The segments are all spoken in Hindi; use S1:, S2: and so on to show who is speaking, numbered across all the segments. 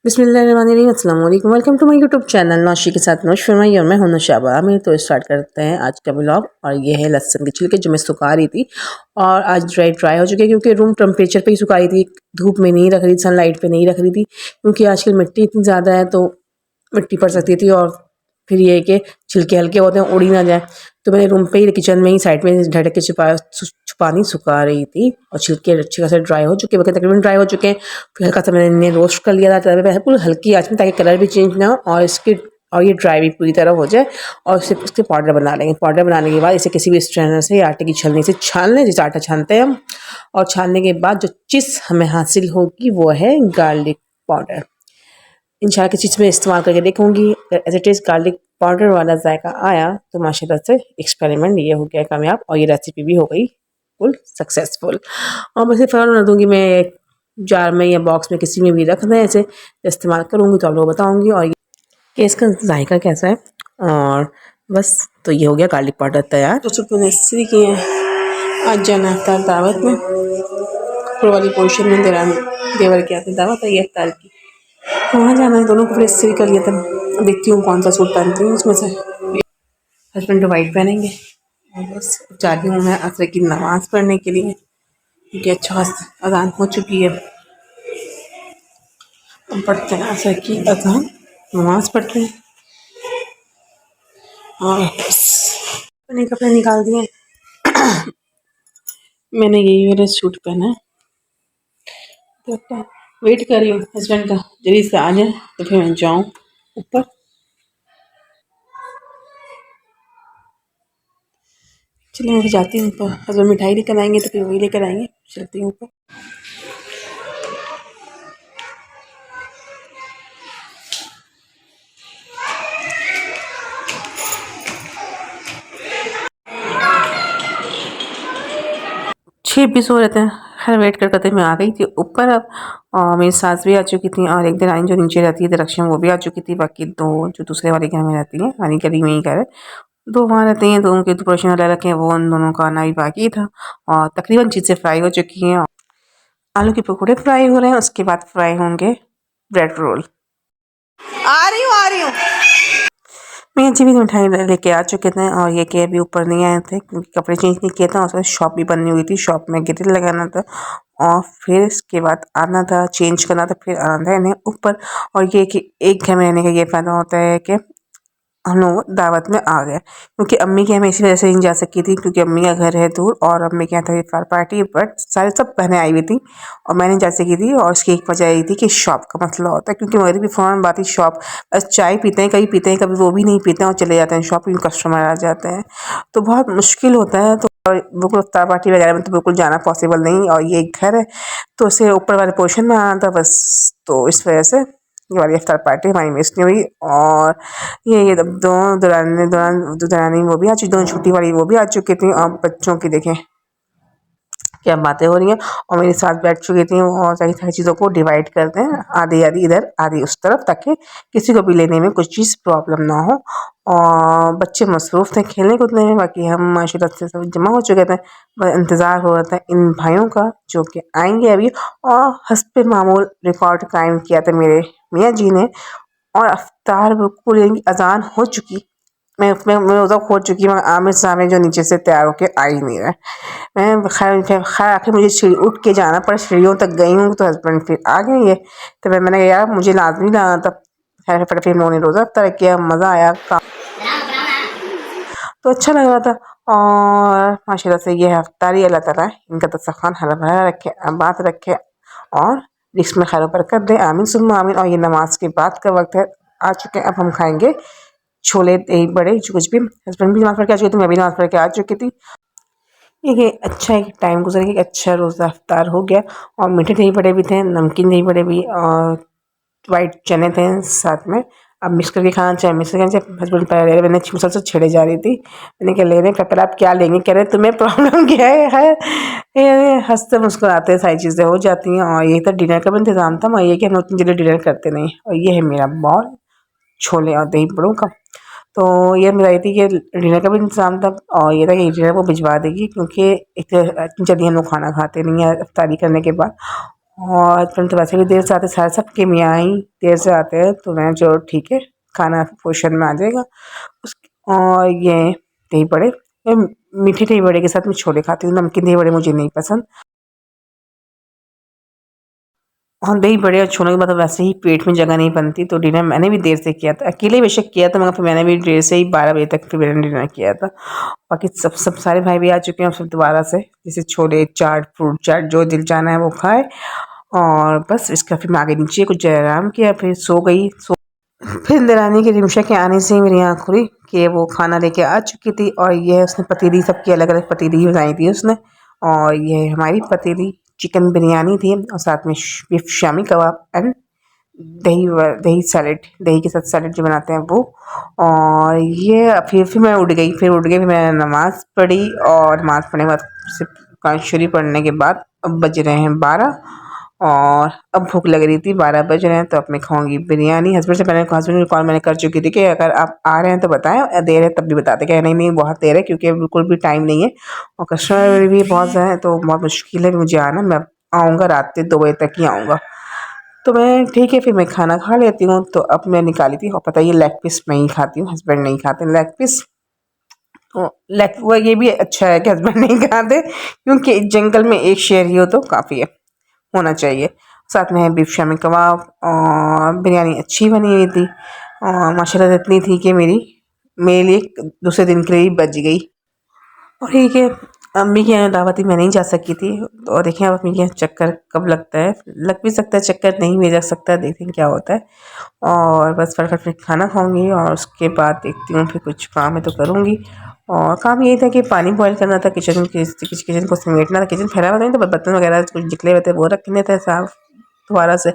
S1: बिस्मिल्लाहिर्रहमानिर्रहीम, अस्सलाम वालेकुम। Welcome to my YouTube channel Naushi के साथ नौश फरमाइए और मैं हूं नौशाबा। मैं तो स्टार्ट करते हैं आज का ब्लॉग। और ये है लहसुन के छिलके जो मैं सुखा रही थी और आज ड्राई हो चुके हैं क्योंकि रूम टेम्परेचर पे ही सुखा रही थी, धूप में नहीं रख रही थी, सनलाइट पे नहीं रख रही थी क्योंकि आजकल मिट्टी इतनी ज़्यादा है तो मिट्टी पड़ सकती थी और फिर ये है कि छिलके हल्के होते हैं, उड़ ही ना जाए। तो मैंने रूम पे ही किचन में ही साइड में ढक के छुपानी सुखा रही थी और छिलके अच्छे खासे ड्राई हो चुके हैं, तकरीबन ड्राई हो चुके हैं। फिर हल्का सा मैंने इन्हें रोस्ट कर लिया था तवे पे बिल्कुल हल्की आंच में, ताकि कलर भी चेंज ना हो और ये ड्राई भी पूरी तरह हो जाए। और उसके पाउडर बना लेंगे। पाउडर बनाने के बाद इसे किसी भी स्ट्रेनर से या आटे की छलनी से छान लें, जैसे आटा छानते हैं हम। और छानने के बाद जो चीज़ हमें हासिल होगी वो है गार्लिक पाउडर। इंशाल्लाह किसी चीज़ में इस्तेमाल करके देखूंगी। अगर as it is garlic powder वाला जायका आया तो माशाल्लाह से एक्सपेरिमेंट ये हो गया कामयाब और ये रेसिपी भी हो गई फुल सक्सेसफुल। और बस फ़ौरन रख दूँगी मैं जार में या बॉक्स में, किसी में भी रख दें। ऐसे इस्तेमाल करूँगी तो आप लोग बताऊँगी और कि इसका जायका कैसा है। और बस तो ये हो गया गार्लिक पाउडर तैयार। तो सुबह नेसेसरी किए हैं, आज जाना है दावत में, ऊपर वाली पोर्शन में देवर के आते दावत है इफ्तार की, वहाँ जाना है। दोनों कपड़े इस्त्री कर लिए थे। देखती हूँ कौन सा सूट पहनती हूँ उसमें से। हस्बैंड तो वाइट पहनेंगे और बस जा रही हूँ मैं असर की नमाज़ पढ़ने के लिए क्योंकि अच्छा खासा अज़ान हो चुकी है। हम पढ़ते हैं असर की अज़ान, नमाज़ पढ़ते हैं और बस अपने कपड़े निकाल दिए। मैंने यही वाला सूट पहना है तो वेट कर रही हूँ हस्बैंड का, जल्दी से आ जाए तो फिर मैं जाऊँ ऊपर। चलिए मैं भी जाती हूँ ऊपर। हस्बैंड मिठाई लेकर आएंगे तो फिर वही लेकर आएंगे। चलती हूँ ऊपर। छः बीस हो रहते हैं। खैर वेट कर करते मैं आ गई थी ऊपर अब। और मेरी सास भी आ चुकी थी और एक दिन जो नीचे रहती है दरख्शन वो भी आ चुकी थी। बाकी दो जो दूसरे वाले घर में रहती हैं, वाली गली में ही घर है, दो वहाँ रहती हैं। दोनों के तो पोर्शन अलग रखे हैं, वो उन दोनों का आना भी बाकी था। और तकरीबन चीज़ें फ्राई हो चुकी हैं। आलू के पकौड़े फ्राई हो रहे हैं, उसके बाद फ्राई होंगे ब्रेड रोल। आ रही हूँ। मैं जी भी मिठाई लेके आ चुके थे और ये कि अभी ऊपर नहीं आए थे क्योंकि कपड़े चेंज नहीं किए थे और शॉप भी बननी हुई थी। शॉप में ग्रिल लगाना था और फिर इसके बाद आना था, चेंज करना था, फिर आना था इन्हें ऊपर। और ये कि एक घर में रहने का ये फ़ायदा होता है कि हम लोग दावत में आ गए क्योंकि अम्मी के यहाँ मैं इसी वजह से नहीं जा सकी थी क्योंकि अम्मी का घर है दूर और अम्मी के यहाँ था इफ्तार पार्टी, बट सारे सब बहनें आई हुई थी और मैं नहीं जा सकी थी। और उसकी एक वजह यही थी कि शॉप का मसला होता है क्योंकि मेरी भी फ़ौरन बात ही शॉप, बस चाय पीते हैं, कभी वो भी नहीं पीते हैं और चले जाते हैं शॉप, कस्टमर आ जाते हैं तो बहुत मुश्किल होता है। तो बिल्कुल इफ्तार पार्टी वगैरह में तो बिल्कुल जाना पॉसिबल नहीं। और ये एक घर है तो उसे ऊपर वाले पोर्शन में आना था बस, तो इस वजह से ये वाली इफ्तार पार्टी हमारी मिस नहीं हुई। और ये दोनों दुरानी वो भी आ चुकी, दोनों छोटी वाली वो भी आ चुकी थी। और बच्चों की देखें क्या बातें हो रही हैं। और मेरे साथ बैठ चुकी थी और सारी सारी चीज़ों को डिवाइड कर दें, आधी आधी इधर आधी उस तरफ, ताकि किसी को भी लेने में कुछ चीज़ प्रॉब्लम ना हो। और बच्चे मसरूफ़ थे खेलने कूदने में, बाकी हम माशाल्लाह से सब जमा हो चुके थे। बस इंतज़ार हो रहा था इन भाइयों का जो कि आएंगे अभी। और हस्ब मामूल रिकॉर्ड कायम किया था मेरे मियाँ जी ने और अफ्तार बिल्कुल यानी अज़ान हो चुकी, मैं रोज़ा खोल चुकी हूँ, आमिर सामने जो नीचे से तैयार होकर आ ही नहीं रहा। मैं खैर आखिर मुझे सीढ़ी उठ के जाना पड़ा, सीढ़ियों तक गई हूँ तो हस्बैंड फिर आ गए ये। तो मैंने कहा यार मुझे लाजमी लाना था। खैर फिर उन्होंने रोज़ा अफ्तार किया, मज़ा आया, तो अच्छा लग रहा था। और माशाल्लाह से ये अफ्तारी अल्लाह ताला इनका दस्तरखान हरा भरा रखे, आबाद रखे और रिस्क में खैर बरकत दे, आमीन सुम्मा आमीन। और ये नमाज के बाद का वक्त है, आ चुके हैं। अब हम खाएंगे छोले दही बड़े जो कुछ भी। हस्बैंड भी नमाज़ पढ़ के आ चुकी थी, मैं भी नमाज़ पढ़ के आ चुकी थी। ये अच्छा एक टाइम गुजर गया, अच्छा रोज़ा अफ्तार हो गया। और मीठे दही बड़े भी थे, नमकीन दही बड़े भी और वाइट चने थे साथ में। अब मिक्स करके खाना चाहे मिक्स करके चाहे। हस्बैंड पहले मैंने मुसलसल छेड़े जा रही थी, मैंने क्या ले रहे हैं, पहले आप क्या लेंगे, कह रहे तुम्हें प्रॉब्लम क्या है। ये हंसते मुस्कुराते सारी चीज़ें हो जाती हैं। और यही तो डिनर का भी इंतज़ाम था, मैं ये कि हम उतनी जल्दी डिनर करते नहीं। और ये है मेरा बॉल छोले और दही बड़ों का। तो ये बताई थी कि डिनर का भी इंतज़ाम था और ये था कि डिनर वो भिजवा देगी क्योंकि इतनी जल्दी हम लोग खाना खाते नहीं हैं इफ्तारी करने के बाद। और हस्बैंड तो वैसे भी देर से आते, सारे सबके मियाँ ही देर से आते हैं, तो मैं जो ठीक है खाना पोर्शन में आ जाएगा उस। और ये दही बड़े, ये मीठे दही बड़े के साथ मैं छोले खाती हूँ, नमकीन दही बड़े मुझे नहीं पसंद। हाँ, दही बड़े और छोले के बाद वैसे ही पेट में जगह नहीं बनती, तो डिनर मैंने भी देर से किया था, अकेले बेशक किया था, मगर फिर मैंने भी देर से ही 12 बजे तक फिर मैंने डिनर किया था। बाकी सब सब सारे भाई भी आ चुके हैं, और सब दोबारा से जैसे छोले चाट, फ्रूट चाट, जो दिल जाना है वो खाए। और बस इसका फिर मैं आगे नीचे कुछ आराम किया, फिर सो गई। फिर दरानी की रिमशा के आने से ही मेरी आँख खुली कि वो खाना लेके आ चुकी थी, और ये उसने पतीली, सबकी अलग अलग पतीली बनाई थी उसने। और ये हमारी पतीली चिकन बिरयानी थी, और साथ में बीफ शामी कबाब एंड दही सैलेड, दही के साथ सैलेड जो बनाते हैं वो। और ये फिर मैं उठ गई, फिर मैंने नमाज़ पढ़ी, और नमाज़ पढ़ने के बाद सिर्फ कुरान शरीफ पढ़ने के बाद अब बज रहे हैं 12। और अब भूख लग रही थी, 12 बज रहे हैं, तो अब मैं खाऊंगी बिरयानी। हस्बैंड से पहले हस्बैंड को कॉल मैंने कर चुकी थी कि अगर आप आ रहे हैं तो बताएं, देर है तब भी बताते कि नहीं नहीं बहुत देर है, क्योंकि बिल्कुल भी टाइम नहीं है, और कस्टमर भी बहुत ज़्यादा है, तो बहुत मुश्किल है मुझे आना। मैं आऊँगा रात के 2 बजे तक ही आऊँगा। तो मैं ठीक है, फिर मैं खाना खा लेती हूँ। तो अब मैं निकाली थी, और पता है ये लेग पीस मैं ही खाती हूँ, हस्बैंड नहीं खाते लेग पीस। तो लेग वो ये भी अच्छा है कि हस्बैंड नहीं खाते, क्योंकि जंगल में एक शेर ही हो तो काफ़ी है, होना चाहिए। साथ में है बीफ शामी कबाब, और बिरयानी अच्छी बनी हुई थी, और माशाल्लाह से इतनी थी कि मेरे लिए दूसरे दिन के लिए ही बच गई। और ठीक है, अम्मी के यहाँ दावत थी, मैं नहीं जा सकी थी, तो देखें अब अम्मी के यहाँ चक्कर कब लगता है, लग भी सकता है चक्कर, नहीं भी लग सकता है, देखते हैं क्या होता है। और बस फटाफट फिर खाना खाऊंगी, और उसके बाद देखती हूँ फिर कुछ काम है तो करूँगी। और काम यही था कि पानी बॉईल करना था, किचन को समेटना था, किचन फैला हुआ था नहीं, तो बर्तन वगैरह कुछ निकले हुए थे वो रखने थे साफ दोबारा से।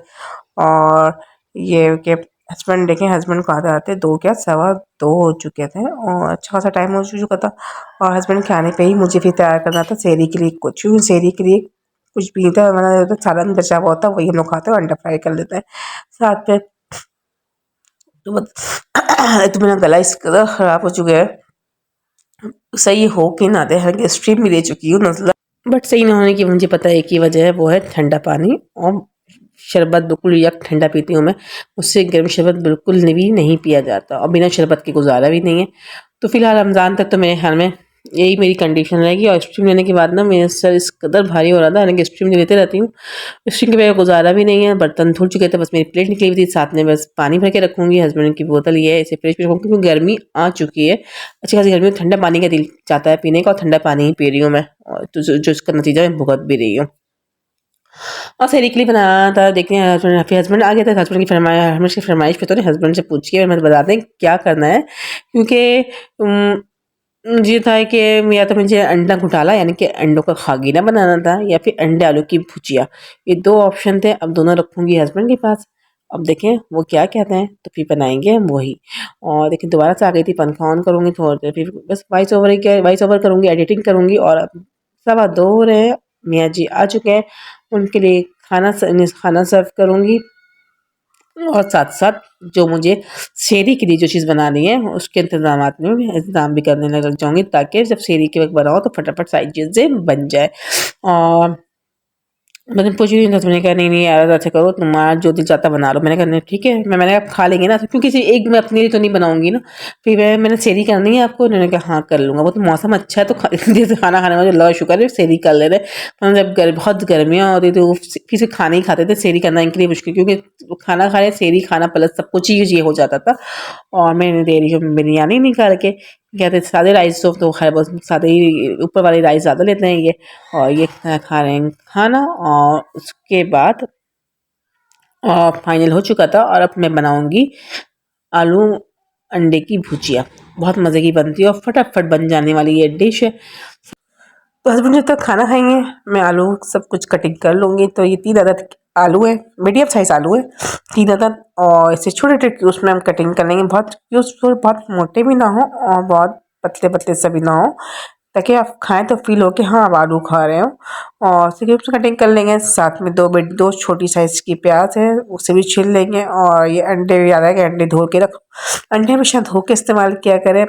S1: और ये कि हस्बैंड देखें, हस्बैंड को आते आते 2 क्या 2:15 हो चुके थे, और अच्छा खासा टाइम हो चुका था। और हस्बैंड के आने पे ही मुझे फिर तैयार करना था सहरी के लिए कुछ, सहरी के लिए कुछ भी था, मतलब सालन बचा हुआ होता वही हम लोग खाते हैं, अंडा फ्राई कर लेते हैं साथ में। तो तो मेरा गला इस कदर ख़राब हो चुका है, सही हो के ना दे, हालांकि स्ट्रीम भी ले चुकी हूँ नज़ला, बट सही ना होने की मुझे पता है एक ही वजह है, वो है ठंडा पानी। और शरबत बिल्कुल यक ठंडा पीती हूँ मैं, उससे गर्म शरबत बिल्कुल भी नहीं पिया जाता, और बिना शरबत के गुजारा भी नहीं है। तो फिलहाल रमज़ान तक तो मेरे ख्याल में यही मेरी कंडीशन रहेगी। और स्ट्रीम लेने के बाद ना मेरा सर इस कदर भारी हो रहा था, हालांकि स्ट्रीम लेते रहती हूँ, स्ट्रीम के बगैर गुजारा भी नहीं है। बर्तन धुल चुके थे, बस मेरी प्लेट निकली हुई थी, साथ में बस पानी भर के रखूँगी, हस्बैंड की बोतल ये है, इसे फ्रिज में रखूँगी, क्योंकि गर्मी आ चुकी है। अच्छी खासी गर्मी में ठंडा पानी का दिल चाहता है पीने का, और ठंडा पानी ही पी रही हूँ मैं, और तो जो इसका नतीजा मैं भुगत भी रही हूँ। और सहरी के लिए बनाना था, देखते हैं हस्बैंड, फिर हस्बैंड आ गया था, हस्बैंड की फरमाइश पे तो नहीं, हस्बैंड से पूछ के मैं बताते हैं क्या करना है। क्योंकि ये था कि या तो मुझे अंडा घुटाला यानी कि अंडों का खागीना बनाना था, या फिर अंडे आलू की भुजिया, ये 2 ऑप्शन थे। अब दोनों रखूँगी हस्बैंड के पास, अब देखें वो क्या कहते हैं, तो फिर बनाएंगे हम वही। और देखिए दोबारा से आ गई थी, पंखा ऑन करूँगी थोड़ी देर, फिर बस वॉइस ओवर करूँगी, एडिटिंग करूँगी। और अब 2:15 हो रहे हैं, मियाँ जी आ चुके हैं, उनके लिए खाना सर्व करूँगी। और साथ-साथ जो मुझे सेहरी के लिए जो चीज़ बनानी है, उसके इंतज़ामात में भी इंतज़ाम भी करने लग जाऊँगी, ताकि जब सेहरी के वक़्त बनाओ तो फटाफट सारी चीज़ें बन जाए। और मैंने पूछ रही थी, मैंने कहा नहीं नहीं यार ऐसा करो, तुम्हारा जो दिल चाहता बना लो। मैंने कहा नहीं ठीक है, मैंने कहा खा लेंगे ना, क्योंकि सिर्फ एक मैं अपने लिए तो नहीं बनाऊंगी ना। फिर मैंने सेहरी करनी है आपको, उन्होंने कहा हाँ कर लूँगा, वो तो मौसम अच्छा है तो जैसे खाना खाने में जो अल्लाह का शुक्र है सेहरी कर ले रहे। पर जब बहुत गर्मियाँ होती थी, किसी खाना ही खाते थे, सेहरी करना इनके लिए मुश्किल, क्योंकि खाना खा रहे सेहरी खाना प्लस सब कुछ ही ये हो जाता था। और मैंने दे रही हूँ बिरयानी निकाल के, कहते सादे राइस तो खैर बस सादे ही, ऊपर वाले राइस ज़्यादा लेते हैं ये। और ये खा रहे हैं खाना, और उसके बाद फाइनल हो चुका था। और अब मैं बनाऊंगी आलू अंडे की भुजिया, बहुत मज़े की बनती है और फटाफट बन जाने वाली ये डिश है। तो हस्बैंड जब तक खाना खाएंगे, मैं आलू सब कुछ कटिंग कर लूँगी। तो ये 3 अदद आलू है, मीडियम साइज़ आलू है 3 अदद, और इसे छोटे-छोटे क्यूब्स में हम कटिंग कर लेंगे। बहुत क्यूब्स बहुत मोटे भी ना हो, और बहुत पतले-पतले से भी ना हो, ताकि आप खाएँ तो फ़ील हो कि हाँ, आप आलू खा रहे हो। और उसे क्यूब्स कटिंग कर लेंगे। साथ में 2 छोटी साइज़ की प्याज है, उसे भी छील लेंगे। और ये अंडे भी याद है कि अंडे धो के रखो, अंडे हमेशा धो के इस्तेमाल किया करें,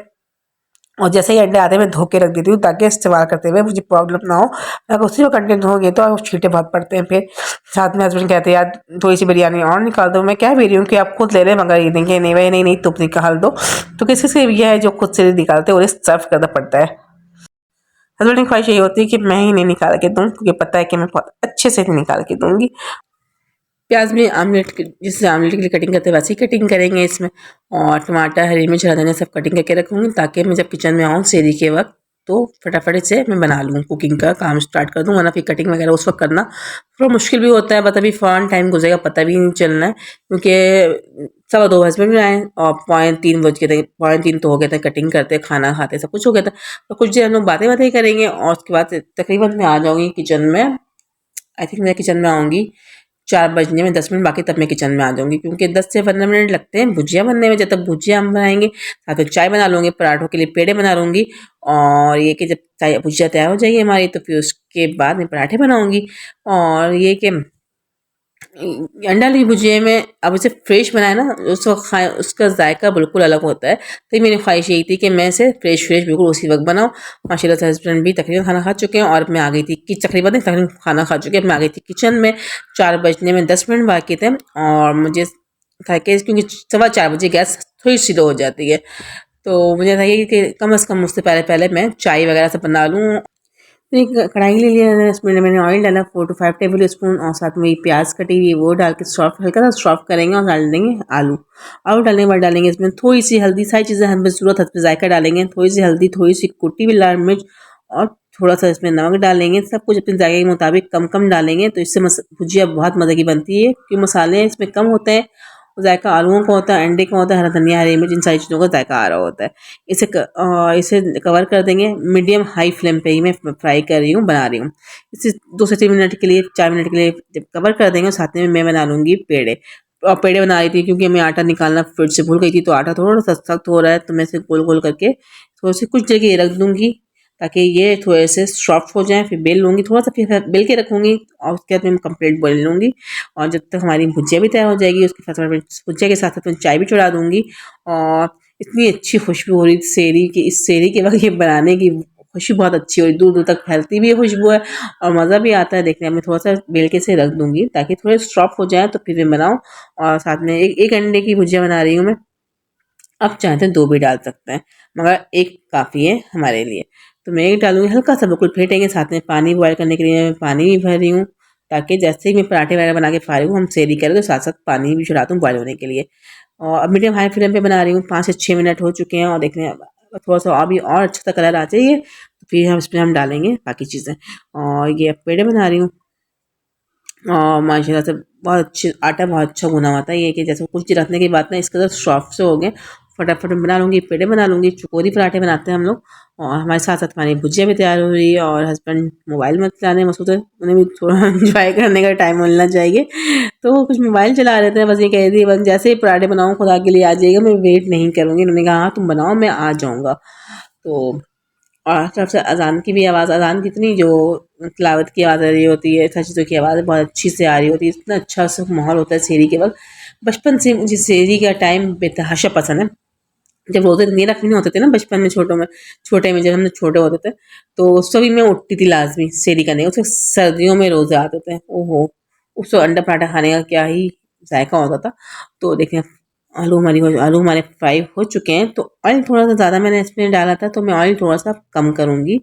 S1: और जैसे ही अंडे आते हैं मैं धो के रख देती हूँ ताकि इस्तेमाल करते हुए मुझे प्रॉब्लम ना हो। अगर उसी में कंटेंट होंगे तो छींटे बहुत पड़ते हैं फिर। साथ में हस्बैंड कहते हैं यार थोड़ी सी बिरयानी और निकाल दो। मैं कह भी रही हूँ कि आप खुद ले लें, मगर ये देंगे नहीं भाई, नहीं नहीं तुम निकाल दो। तो किसी से ये है जो खुद से निकालते हैं और सर्व करना पड़ता है। हस्बैंड की ख्वाहिश यही होती है कि मैं ही नहीं निकाल के दूँ, क्योंकि पता है कि मैं बहुत अच्छे से निकाल के दूँगी। प्याज भी आमलेट जिससे आमलेट के लिए कटिंग करते हैं वैसे ही कटिंग करेंगे इसमें। और टमाटर, हरी मिर्च, हरा धनिया सब कटिंग करके रखूँगी ताकि मैं जब किचन में आऊँ सेरी के वक्त तो फटाफट से मैं बना लूँ, कुकिंग का काम स्टार्ट कर दूँ। वरना फिर कटिंग वगैरह उस वक्त करना थोड़ा मुश्किल भी होता है, पता भी फ़ौरन टाइम गुजरेगा पता भी नहीं चलना है, क्योंकि 2:15 हस्बैंड भी आए और 2:45 बज गए थे। 2:45 तो हो गए थे, कटिंग करते खाना खाते सब कुछ हो गया था। तो कुछ देर हम लोग बातें बातें करेंगे और उसके बाद तकरीबन मैं आ जाऊँगी किचन में। आई थिंक मैं किचन में आऊँगी 4 बजने में 10 मिनट बाकी, तब मैं किचन में आ जाऊँगी, क्योंकि 10 से 15 मिनट लगते हैं भुजिया बनने में। जब तक भुजिया हम बनाएंगे साथ में चाय बना लूँगी, पराठों के लिए पेड़े बना लूँगी। और ये कि जब चाय भुजिया तैयार हो जाएगी हमारी तो फिर उसके बाद मैं पराठे बनाऊँगी। और ये कि अंडा की भुजिया में अब इसे फ्रेश बनाए ना उस वक्त खाए, उसका जायका बिल्कुल अलग होता है। तो मेरी ख्वाहिश यही थी कि मैं इसे फ्रेश बिल्कुल उसी वक्त बनाऊँ। माशाल्लाह से हस्बैंड भी तकरीबन खाना खा चुके हैं और मैं आ गई थी कि तकरीबन खाना खा चुके हैं। मैं आ गई थी किचन में 4 बजने में 10 मिनट बाकी थे। और मुझे था कि क्योंकि 4:15 बजे गैस थोड़ी सी लो हो जाती है, तो मुझे था कि कम से कम उससे पहले पहले मैं चाय वगैरह सब बना लूँ। तो एक कढ़ाई ले लिया है, इसमें मैंने ऑयल डाला 4 to 5 टेबल स्पून और साथ में प्याज कटी हुई वो डाल के सॉफ्ट हल्का सा सॉफ्ट करेंगे और डाल देंगे आलू। आलू डालने के बाद डालेंगे इसमें थोड़ी सी हल्दी, सारी चीज़ें हमें ज़रूरत है इसमें जायका डालेंगे, थोड़ी सी हल्दी, थोड़ी सी कुटी हुई लाल मिर्च और थोड़ा सा इसमें नमक डालेंगे। सब कुछ अपने जायके के मुताबिक कम कम डालेंगे, तो इससे भुजिया बहुत मज़े की बनती है क्योंकि मसाले इसमें कम होते हैं। जायका आलूओं का होता है, अंडे का होता है, हरा धनिया, हरी मिर्च, इन सारी चीज़ों का जायका आ रहा होता है। इसे कवर कर देंगे। मीडियम हाई फ्लेम पे ही मैं फ्राई कर रही हूँ, बना रही हूँ। इसे 2 से 3 मिनट के लिए, 4 मिनट के लिए जब कवर कर देंगे साथ में मैं बना लूँगी पेड़े। और पेड़े बना रही थी क्योंकि मैं आटा निकालना फिर से भूल गई थी, तो आटा थोड़ा सा सख्त हो रहा है, तो मैं इसे गोल गोल करके थोड़ी सी कुछ देर के लिए रख दूँगी ताकि ये थोड़े से सॉफ्ट हो जाएँ। फिर बेल लूँगी, थोड़ा सा फिर बेल के रखूँगी और उसके बाद मैं कंप्लीट बेल लूँगी। और जब तक हमारी भुजिया भी तैयार हो जाएगी उसके साथ में भुजिया के साथ साथ मैं चाय भी चढ़ा दूँगी। और इतनी अच्छी खुशबू हो रही थी सेरी की, इस सेरी के वक्त ये बनाने की खुशबू बहुत अच्छी हो रही, दूर दूर तक फैलती भी है खुशबू है और मज़ा भी आता है देखने में। थोड़ा सा बेल के से रख दूँगी ताकि थोड़े सॉफ्ट हो जाए तो फिर मैं बनाऊँ। और साथ में एक अंडे की भुजिया बना रही हूँ मैं। आप चाहते हैं 2 भी डाल सकते हैं, मगर 1 काफ़ी है हमारे लिए। तो मैं 1 डालूँगी, हल्का-सा बिल्कुल फेंटेंगे, साथ में पानी बॉयल करने के लिए मैं पानी भी भर रही हूँ, ताकि जैसे ही मैं पराठे वगैरह बना के फारिग हूँ, हम सेरी करें तो साथ-साथ पानी भी चढ़ाती हूँ बॉयल होने के लिए। और अब मीडियम हाई फ्लेम पे बना रही हूँ, 5 से 6 मिनट हो चुके हैं और देख रहे हैं थोड़ा-सा अभी और अच्छा सा कलर आ जाइए, तो फिर हम इसमें डालेंगे बाकी चीज़ें। और ये पेड़े बना रही हूँ। और माशाल्लाह से बहुत अच्छी आटा बहुत अच्छा गुना हुआ था। ये कि जैसे कुछ देर रखने के बाद ना इसके अंदर सॉफ्ट से हो गए, फटाफट मैं बना लूँगी, पेड़े बना लूँगी। चकोरी पराठे बनाते हैं हम लोग। और हमारे साथ-साथ हमारी भुजिया भी तैयार हो रही है और हस्बैंड मोबाइल में चलाने में मसरूफ़ है। उन्हें भी थोड़ा एन्जॉय करने का टाइम मिलना चाहिए। तो वो कुछ मोबाइल चला रहे थे, बस ये कह रही थी बस जैसे ही पराठे बनाऊँ खुदा के लिए आ जाइएगा, मैं वेट नहीं करूँगी। उन्होंने कहा हाँ, तुम बनाओ मैं आ जाऊँगा। तो और तरफ से अज़ान की भी आवाज़, अज़ान कितनी जो तिलावत की आवाज़ आ रही होती है, सब चीज़ों की आवाज़ बहुत अच्छी से आ रही होती है। इतना अच्छा सा माहौल होता है सेहरी के वक़्त। बचपन से मुझे सेहरी का टाइम बेतहाशा पसंद है। जब रोज़े नहीं रखने होते थे ना बचपन में, छोटे में जब हम लोग छोटे होते थे, तो उस वक़्त भी मैं उठती थी लाज़मी सेहरी करने। उस वक़्त सर्दियों में रोज़े आते थे। ओहो! उस वक़्त अंडा पराठा खाने का क्या ही ज़ायक़ा होता था। तो देखें आलू हमारे फ्राई हो चुके हैं, तो ऑयल थोड़ा-सा ज़्यादा मैंने इसमें डाला था, तो मैं ऑयल थोड़ा-सा कम करूँगी,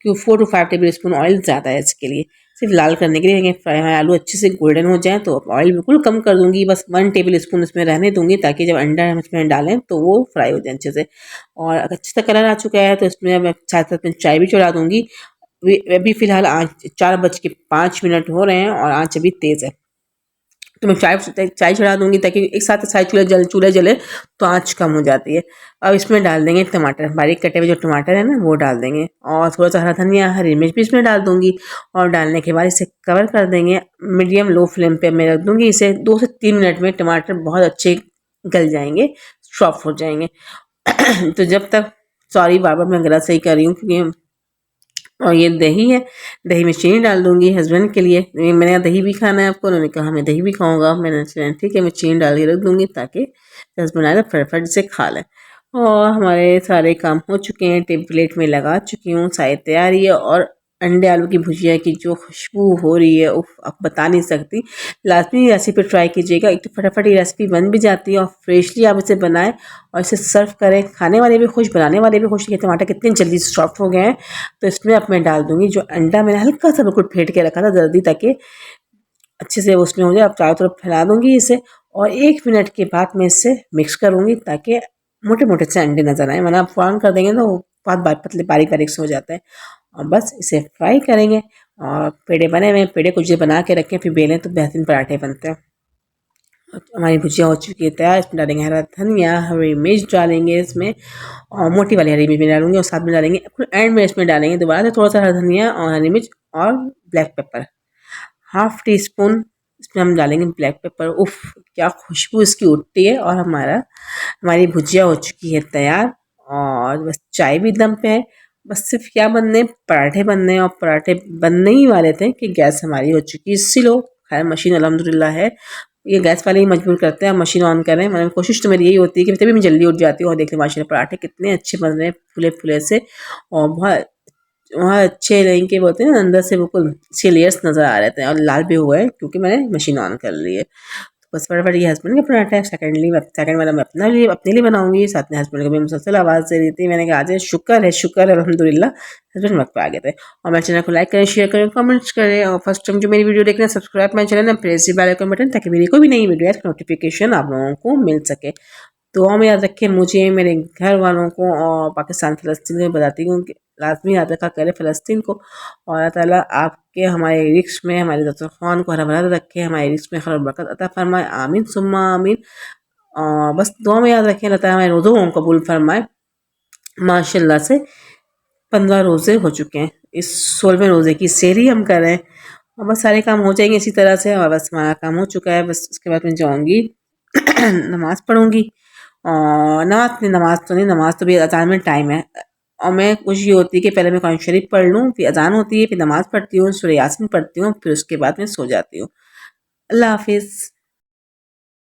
S1: क्यों 4 टू 5 टेबल स्पून ऑयल ज़्यादा है इसके लिए। सिर्फ़ लाल करने के लिए, लेकिन फ्राई हमारे आलू अच्छे से गोल्डन हो जाएँ तो ऑयल बिल्कुल कम कर दूँगी, बस 1 टेबल स्पून इसमें रहने दूँगी ताकि जब अंडा हम इसमें डालें तो वो फ्राई हो जाए अच्छे से। और अगर अच्छे से कलर आ चुका है तो इसमें मैं साथ-साथ में चाय भी चढ़ा दूँगी। अभी फ़िलहाल आँच 4 बज के 5 मिनट हो रहे हैं और आँच अभी तेज़ है। तो मैं चाय चढ़ा दूँगी ताकि एक साथ सारे चूल्हे जले तो आँच कम हो जाती है। अब इसमें डाल देंगे टमाटर, बारीक कटे हुए जो टमाटर है ना वो डाल देंगे और थोड़ा-सा हरा धनिया, हरी मिर्च भी इसमें डाल दूँगी। और डालने के बाद इसे कवर कर देंगे। मीडियम लो फ्लेम पे मैं रख दूँगी इसे। 2 से 3 मिनट में टमाटर बहुत अच्छे गल जाएँगे, सॉफ्ट हो जाएँगे। तो जब तक सॉरी बार-बार मैं गलत सही कर रही हूँ क्योंकि और ये दही है, दही में चीनी डाल दूँगी हस्बैंड के लिए। मैंने कहा दही भी खाना है आपको? उन्होंने कहा मैं दही भी खाऊँगा। मैंने सोचा ठीक है मैं चीनी डाल के रख दूँगी ताकि हस्बैंड आए तो फटाफट से खा लें। और हमारे सारे काम हो चुके हैं, टेम्पलेट में लगा चुकी हूँ, सारी तैयारी है। और अंडे आलू की भुजिया की जो खुशबू हो रही है, उफ, आप बता नहीं सकती। लाजमी रेसिपी ट्राई कीजिएगा, एक तो फटाफट ये रेसिपी बन भी जाती है और फ्रेशली आप इसे बनाएं और इसे सर्व करें। खाने वाले भी खुश, बनाने वाले भी खुश कि टमाटर कितने जल्दी सॉफ्ट हो गए हैं। तो इसमें अब मैं डाल दूंगी जो अंडा मैंने हल्का सा बिल्कुल फेंट के रखा था जल्दी, ताकि अच्छे से उसमें हो जाए। अब चारों तरफ फैला दूंगी इसे और 1 मिनट के बाद मैं इसे मिक्स करूंगी ताकि मोटे मोटे से अंडे नजर आए, वरना आप फ़ौरन कर देंगे तो वो बहुत पतले बारीक बारीक से हो जाते हैं। और बस इसे फ्राई करेंगे। और पेड़े बने हुए हैं, पेड़े कुछ देर बना के रखें फिर बेलें तो बेहतरीन पराठे बनते हैं। हमारी भुजिया हो चुकी है तैयार, इसमें डालेंगे हरा धनिया, हरी मिर्च डालेंगे इसमें, और मोटी वाली हरी मिर्च भी डालूंगी और साथ में डालेंगे एंड में इसमें डालेंगे दोबारा से थोड़ा सा हरा धनिया और हरी मिर्च और black pepper, half tea spoon इसमें हम डालेंगे ब्लैक पेपर। उफ, क्या खुशबू इसकी उठती है। और हमारी भुजिया हो चुकी है तैयार और बस चाय भी दम पे है। बस सिर्फ क्या बनने, पराठे बनने, और पराठे बनने ही वाले थे कि गैस हमारी हो चुकी है स्लो। खैर मशीन अल्हम्दुलिल्लाह है, ये गैस वाले ही मजबूर करते हैं मशीन ऑन करें। मतलब कोशिश तो मेरी यही होती है कि तभी मैं जल्दी उठ जाती हूँ और देख ली माशाल्लाह पराठे कितने अच्छे बन रहे हैं, फूले फूले से। और बहुत वहाँ अच्छे नहीं के बोलते हैं ना, अंदर से बिल्कुल अच्छे लेयर्स नज़र आ रहे थे और लाल भी हुए हैं क्योंकि मैंने मशीन ऑन कर ली है। तो बस फटाफट ये हस्बैंड का पराठा है, सेकंड वाला मैं अपने लिए बनाऊंगी। साथ में हस्बैंड को भी मुसलसल आवाज़ दे रही थी, मैंने कहा आज शुक्र है अल्हम्दुलिल्लाह हस्बैंड वक्त पे आ गए थे। और मेरे चैनल को लाइक करें, शेयर करें, कमेंट्स करें, और फर्स्ट टाइम जो मेरी वीडियो देख रहे हैं subscribe my channel and press the bell icon button ताकि मेरी कोई भी नई वीडियो है नोटिफिकेशन आप लोगों को मिल सके। दुआ में याद रखें मुझे, मेरे घर वालों को, और पाकिस्तान फ़लस्तीन को बताती हूँ कि लाजमी याद रखा करें फ़लस्तीन को। और अल्लाह ताला आपके हमारे रिस्क में, हमारे दस्तरख़्वान को हरा भरा रखे, हमारे रिस्क में खैर बरकत अता फ़रमाए, आमीन सुम्मा आमीन। और बस दुआ में याद रखें अल्लाह ताला हमारे रोज़ों को कबूल फ़रमाए। माशाल्लाह से 15 रोज़े हो चुके हैं, इस 16वें रोज़े की सेहरी हम कर रहे हैं। और बस सारे काम हो जाएंगे इसी तरह से, और बस हमारा काम हो चुका है। बस उसके बाद मैं जाऊँगी नमाज़ पढ़ूँगी। और नमाज़ तो नहीं, नमाज़ तो भी अज़ान में टाइम है। और मैं कोशिश ये होती है कि पहले मैं कुरान शरीफ पढ़ लूँ, फिर अज़ान होती है, फिर नमाज़ पढ़ती हूँ, सूरह यासीन पढ़ती हूँ, फिर उसके बाद मैं सो जाती हूँ। अल्लाह हाफ़िज़।